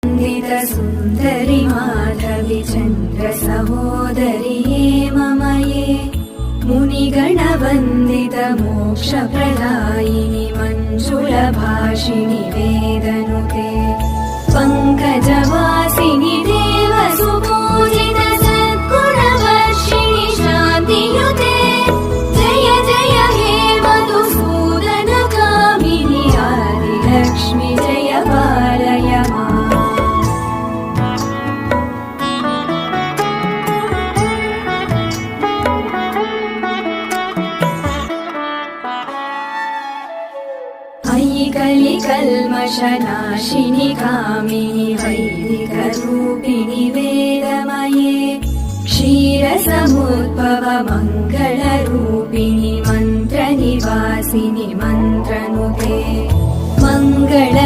सुन्दरि माधवि चन्द्र सहोदरि हे मम ये मुनिगणवन्दित मोक्षप्रदायिनि मञ्जुलभाषिणि वेदनुते पङ्कजवासिनि देवसुपूजित सद्गुणवर्षिणि शान्तियुते जय जय हे मधुसूदन कामिनि आदिलक्ष्मि जय पालय माम्। अयि कलिकल्मषनाशिनि कामिनि वैदिकरूपिणि वेदमये क्षीरसमुद्भव मङ्गलरूपिणि मन्त्रनिवासिनि मन्त्रनुते मङ्गल